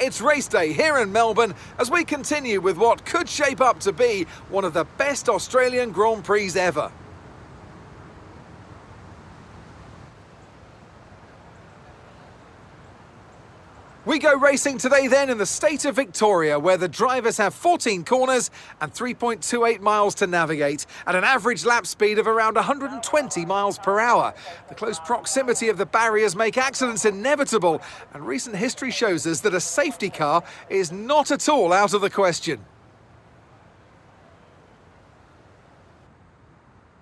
It's race day here in Melbourne as we continue with what could shape up to be one of the best Australian Grand Prix ever. We go racing today then in the state of Victoria, where the drivers have 14 corners and 3.28 miles to navigate at an average lap speed of around 120 miles per hour. The close proximity of the barriers make accidents inevitable, and recent history shows us that a safety car is not at all out of the question.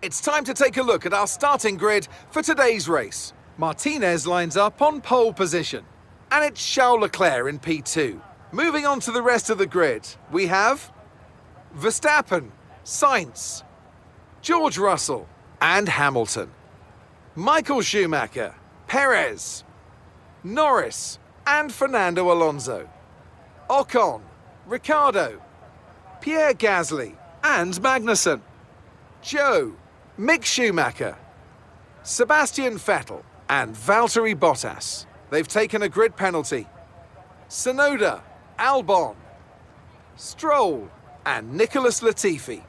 It's time to take a look at our starting grid for today's race. Martinez lines up on pole position. And it's Charles Leclerc in P2. Moving on to the rest of the grid, we have Verstappen, Sainz, George Russell and Hamilton, Michael Schumacher, Perez, Norris and Fernando Alonso, Ocon, Ricciardo, Pierre Gasly and Magnussen, Joe, Mick Schumacher, Sebastian Vettel and Valtteri Bottas. They've taken a grid penalty. Tsunoda, Albon, Stroll and Nicholas Latifi.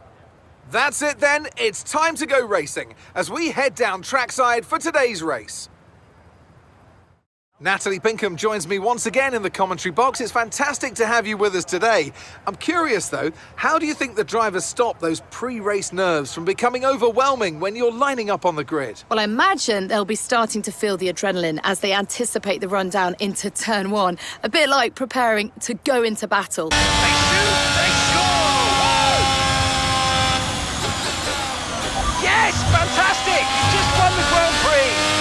That's it then, it's time to go racing as we head down trackside for today's race. Natalie Pinkham joins me once again in the commentary box. It's fantastic to have you with us today. I'm curious though, how do you think the drivers stop those pre-race nerves from becoming overwhelming when you're lining up on the grid? Well, I imagine they'll be starting to feel the adrenaline as they anticipate the rundown into turn one. A bit like preparing to go into battle. They shoot, they score! Yes, fantastic! You just won the Grand Prix!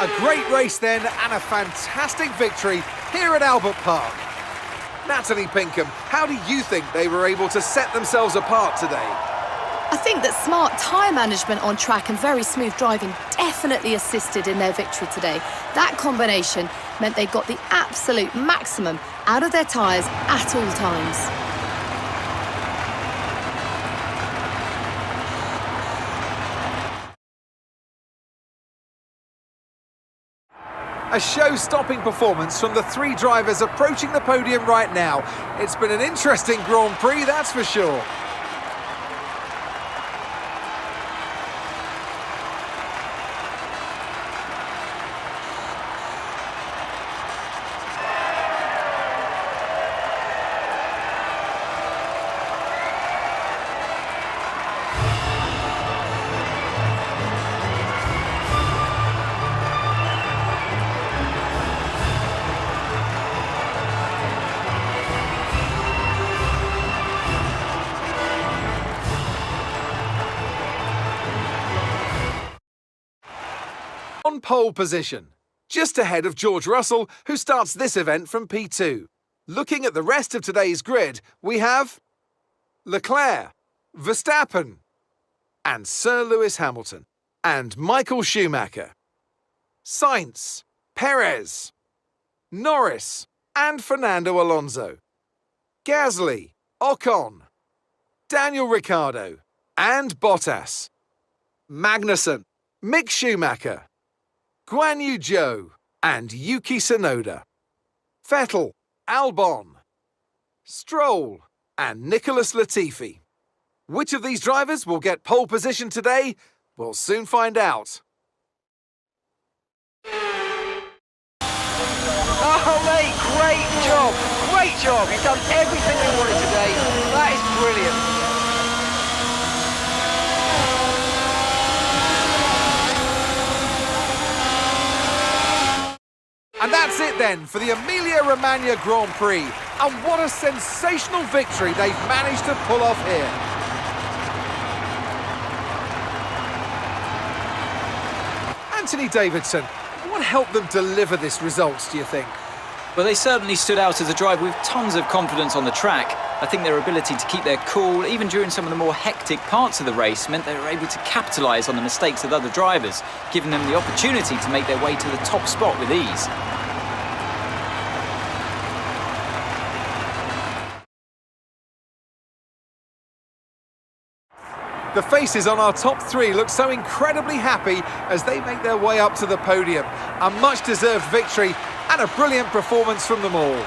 A great race then, and a fantastic victory here at Albert Park. Natalie Pinkham, how do you think they were able to set themselves apart today? I think that smart tyre management on track and very smooth driving definitely assisted in their victory today. That combination meant they got the absolute maximum out of their tyres at all times. A show-stopping performance from the three drivers approaching the podium right now. It's been an interesting Grand Prix, that's for sure. On pole position, just ahead of George Russell, who starts this event from P2. Looking at the rest of today's grid, we have Leclerc, Verstappen, and Sir Lewis Hamilton, and Michael Schumacher, Sainz, Perez, Norris, and Fernando Alonso, Gasly, Ocon, Daniel Ricciardo, and Bottas, Magnussen, Mick Schumacher, Guan Yu Zhou and Yuki Tsunoda, Vettel, Albon, Stroll and Nicholas Latifi. Which of these drivers will get pole position today? We'll soon find out. Oh, mate, great job! Great job! You've done everything we wanted today. That is brilliant. And that's it then for the Emilia-Romagna Grand Prix. And what a sensational victory they've managed to pull off here. Anthony Davidson, what helped them deliver this result, do you think? Well, they certainly stood out as a drive with tons of confidence on the track. I think their ability to keep their cool, even during some of the more hectic parts of the race, meant they were able to capitalise on the mistakes of other drivers, giving them the opportunity to make their way to the top spot with ease. The faces on our top three look so incredibly happy as they make their way up to the podium. A much-deserved victory and a brilliant performance from them all.